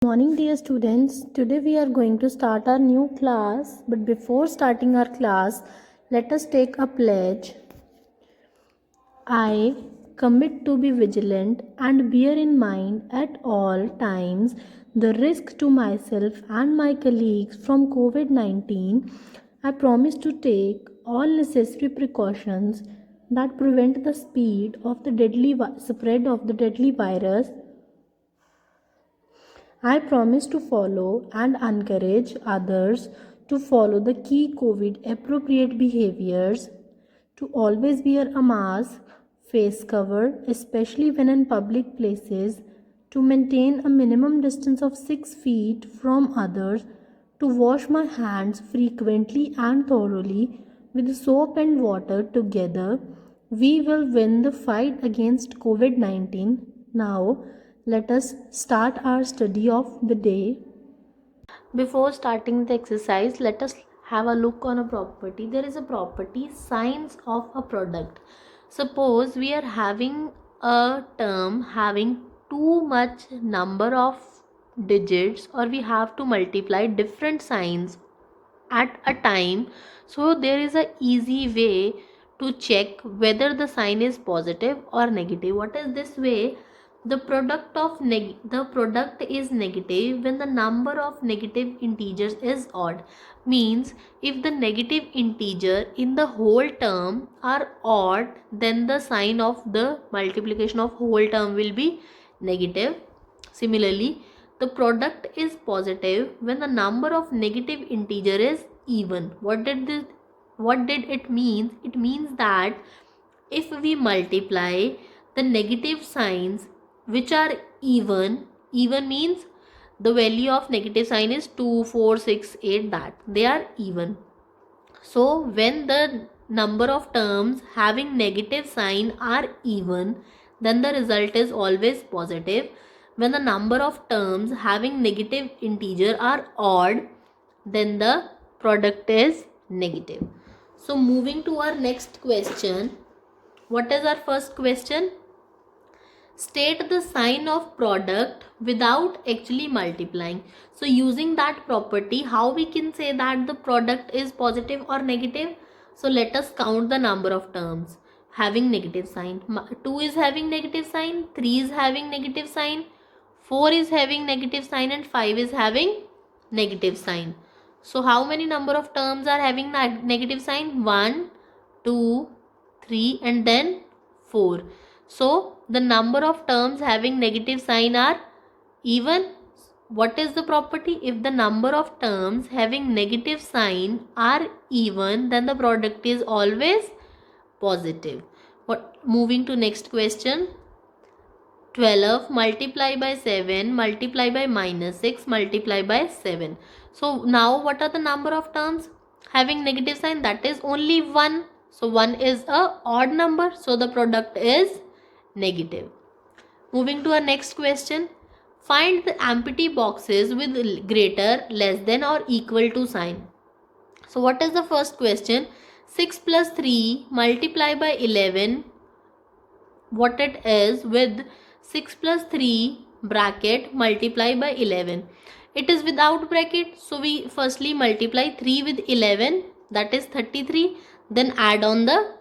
Morning dear students, today we are going to start our new class, but before starting our class, let us take a pledge. I commit to be vigilant and bear in mind at all times the risk to myself and my colleagues from COVID-19. I promise to take all necessary precautions that prevent the speed of the spread of the deadly virus. I promise to follow and encourage others to follow the key COVID appropriate behaviors, to always wear a mask, face cover, especially when in public places, to maintain a minimum distance of 6 feet from others, to wash my hands frequently and thoroughly with soap and water together. We will win the fight against COVID 19. Now, let us start our study of the day. Before starting the exercise, let us have a look on a property. There is a property, signs of a product. Suppose we are having a term having too much number of digits, or we have to multiply different signs at a time. So there is a easy way to check whether the sign is positive or negative. What is this way? The product is negative when the number of negative integers is odd. Means if the negative integer in the whole term are odd, then the sign of the multiplication of whole term will be negative. Similarly, the product is positive when the number of negative integer is even. What did it mean? It means that if we multiply the negative signs which are even means the value of negative sign is 2, 4, 6, 8, that they are even. So when the number of terms having negative sign are even, then the result is always positive. When the number of terms having negative integer are odd, then the product is negative. So moving to our next question. What is our first question? State the sign of product without actually multiplying. So using that property, how we can say that the product is positive or negative? So let us count the number of terms having negative sign. 2 is having negative sign, 3 is having negative sign, 4 is having negative sign, and 5 is having negative sign. So how many number of terms are having negative sign? 1, 2, 3 and then 4. So the number of terms having negative sign are even. What is the property? If the number of terms having negative sign are even, then the product is always positive. Moving to next question. 12 multiply by 7 multiply by minus 6 multiply by 7. So now what are the number of terms having negative sign? That is only 1. So 1 is a odd number, so the product is negative. Moving to our next question. Find the empty boxes with greater, less than or equal to sign. So what is the first question? 6 plus 3 multiply by 11. What it is with 6 plus 3 bracket multiply by 11. It is without bracket, so we firstly multiply 3 with 11, that is 33, then add on the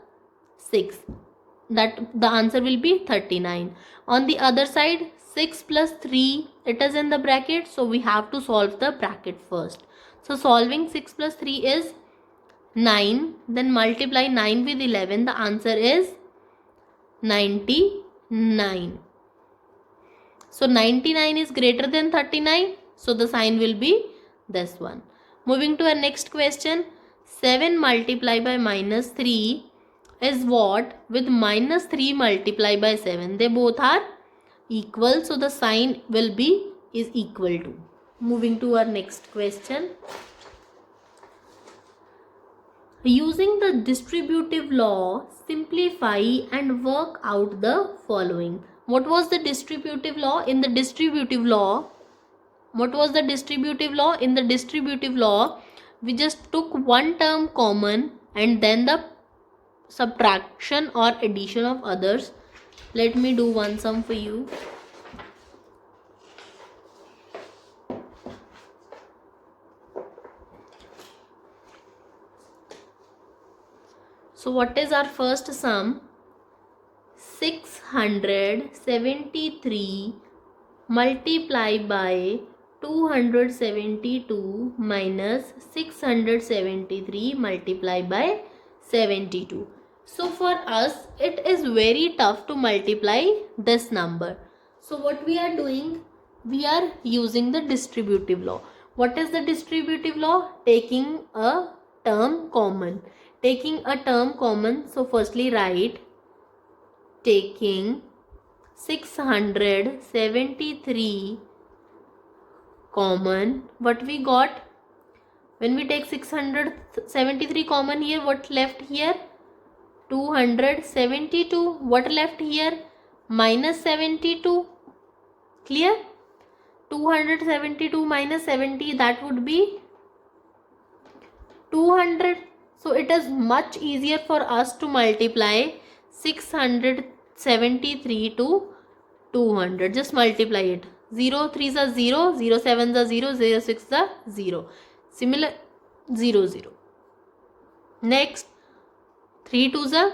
6, that the answer will be 39. On the other side, 6 plus 3, it is in the bracket, so we have to solve the bracket first. So solving 6 plus 3 is 9, then multiply 9 with 11, the answer is 99. So 99 is greater than 39, so the sign will be this one. Moving to our next question. 7 multiplied by minus 3 is what? With minus 3 multiplied by 7. They both are equal, so the sign will be is equal to. Moving to our next question. Using the distributive law, simplify and work out the following. What was the distributive law? In the distributive law, what was the distributive law? In the distributive law, we just took one term common and then the subtraction or addition of others. Let me do one sum for you. So what is our first sum? 673 multiplied by 272 minus 673 multiplied by 72. So for us it is very tough to multiply this number. So what we are doing? We are using the distributive law. What is the distributive law? Taking a term common. Taking a term common. So firstly write taking 673 common. What we got? When we take 673 common here, what left here? 272. What left here? Minus 72. Clear? 272 minus 70, that would be 200. So it is much easier for us to multiply 673 to 200. Just multiply it. 0 3s are 0, 0 7s are 0, 0 6s are 0. Similar 0 0. Next 3 2s are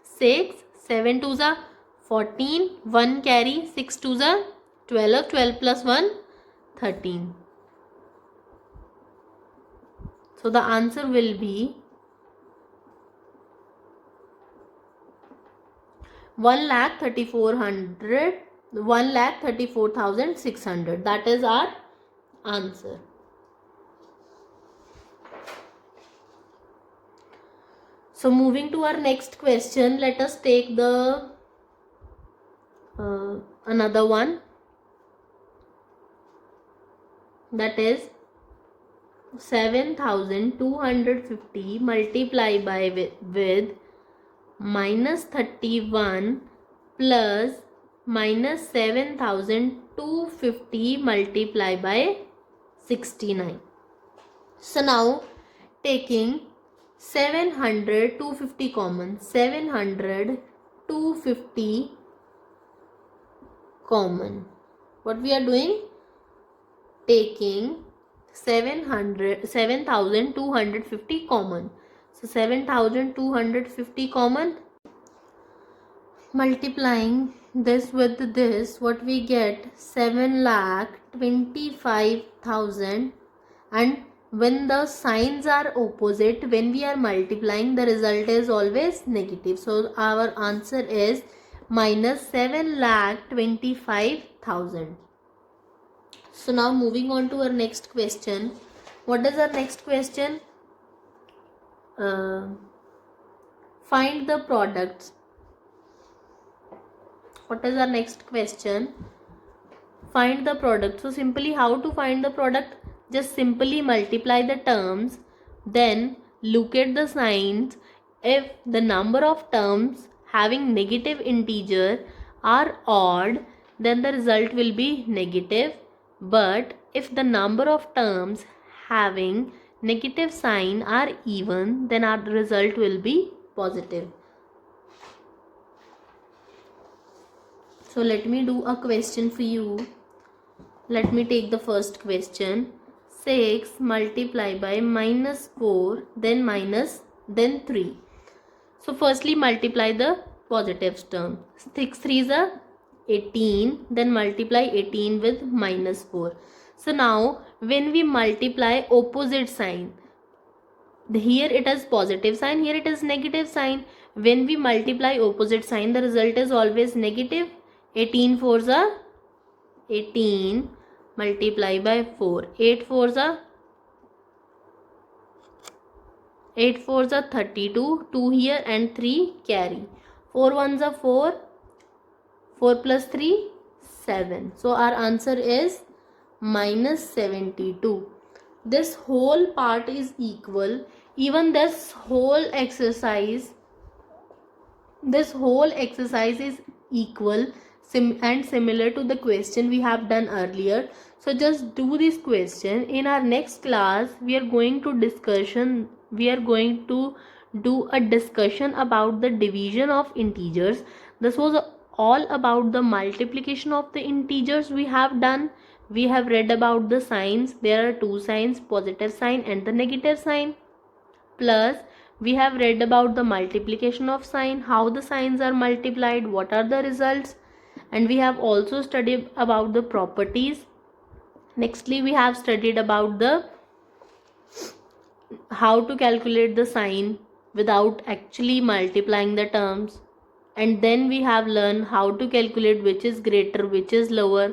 6, 7 2s are 14, 1 carry, 6 2s are 12, 12 plus 1 13. So the answer will be 1,34,600. That is our answer. So moving to our next question, let us take the another one, that is 7,250 multiplied by with minus 31 plus minus 7,250 multiplied by 69. So now taking 700 250 common, 700 250 common. What we are doing? Taking 7,250 common. So 7,250 common, multiplying this with this, what we get? 7,25,000. And when the signs are opposite, when we are multiplying, the result is always negative. So our answer is minus 7,25,000. So now moving on to our next question. What is our next question? Find the products. What is our next question? Find the product. So simply how to find the product? Just simply multiply the terms, then look at the signs. If the number of terms having negative integer are odd, then the result will be negative. But if the number of terms having negative sign are even, then our result will be positive. So let me do a question for you. Let me take the first question. 6 multiplied by minus 4, then 3. So firstly multiply the positive term. 6 3s are 18, then multiply 18 with minus 4. So now when we multiply opposite sign, here it is positive sign, here it is negative sign. When we multiply opposite sign, the result is always negative. 18 4s are 18 multiply by 4. 8 4s are 32, 2 here and 3 carry. 4 1s are 4, 4 plus 3 7. So our answer is minus 72. This whole part is equal. Even this whole exercise is equal and similar to the question we have done earlier. So just do this question. In our next class we are going to do a discussion about the division of integers. This was all about the multiplication of the integers we have done. We have read about the signs. There are two signs, positive sign and the negative sign. Plus We have read about the multiplication of sign, how the signs are multiplied, what are the results, and we have also studied about the properties. Nextly, we have studied about the how to calculate the sign without actually multiplying the terms, and then we have learned how to calculate which is greater, which is lower.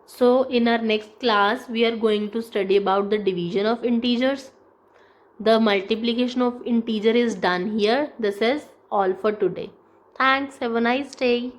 So in our next class we are going to study about the division of integers. The multiplication of integer is done here. This is all for today. Thanks. Have a nice day.